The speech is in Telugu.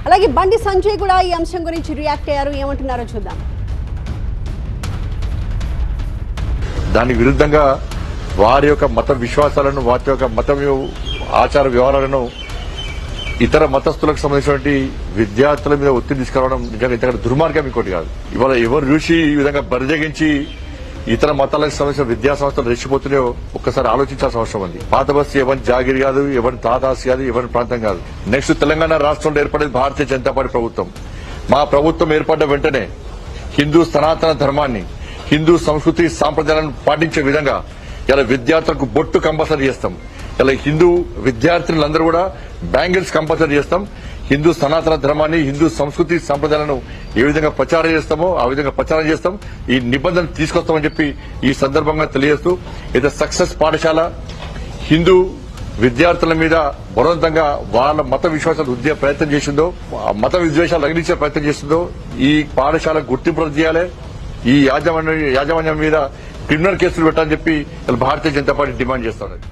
అలాగే బండి సంజయ్ కూడా ఈ అంశం గురించి రియాక్ట్ అయ్యారు. ఏమంటున్నారో చూద్దాం. దానికి విరుద్ధంగా వారి యొక్క మత విశ్వాసాలను, వారి యొక్క మత ఆచార వ్యవహారాలను ఇతర మతస్థులకు సంబంధించినటువంటి విద్యార్థుల మీద ఒత్తిడి తీసుకురావడం నిజంగా ఇంతకంటే దుర్మార్గం ఇంకోటి కాదు. ఇవాళ ఎవరు చూసి ఈ విధంగా బరిదగించి ఇతర మతాలకు సంబంధించిన విద్యా సంస్థలు రెచ్చిపోతున్నాయో ఒక్కసారి ఆలోచించాల్సిన అవసరం ఉంది. పాత బస్సు ఎవరి జాగిరి కాదు, ఎవరి తాతాసి కాదు, ఎవరి ప్రాంతం కాదు. నెక్స్ట్ తెలంగాణ రాష్ట్రంలో ఏర్పడేది భారతీయ జనతా పార్టీ ప్రభుత్వం. మా ప్రభుత్వం ఏర్పడ్డ వెంటనే హిందూ సనాతన ధర్మాన్ని, హిందూ సంస్కృతి సాంప్రదాయాలను పాటించే విధంగా ఇలా విద్యార్థులకు బొట్టు కంపల్సరీ చేస్తాం. ఇలా హిందూ విద్యార్థులందరూ కూడా బ్యాంగిల్స్ కంపల్సరీ చేస్తాం. హిందూ సనాతన ధర్మాన్ని, హిందూ సంస్కృతి సాంప్రదాయాలను ఏ విధంగా ప్రచారం చేస్తామో ఆ విధంగా ప్రచారం చేస్తాం. ఈ నిబంధనలు తీసుకొస్తామని చెప్పి ఈ సందర్భంగా తెలియజేస్తూ, ఇది సక్సెస్ పాఠశాల హిందూ విద్యార్థుల మీద బలవంతంగా వాళ్ళ మత విశ్వాసాలు రుద్దే ప్రయత్నం చేసిందో, మత విద్వేషాలు రగిలించే ప్రయత్నం చేసిందో ఈ పాఠశాల గుర్తింపు రద్దు చేయాలి. ఈ యాజమాన్యం మీద క్రిమినల్ కేసులు పెట్టాలని చెప్పి భారతీయ జనతా పార్టీ డిమాండ్ చేస్తున్నది.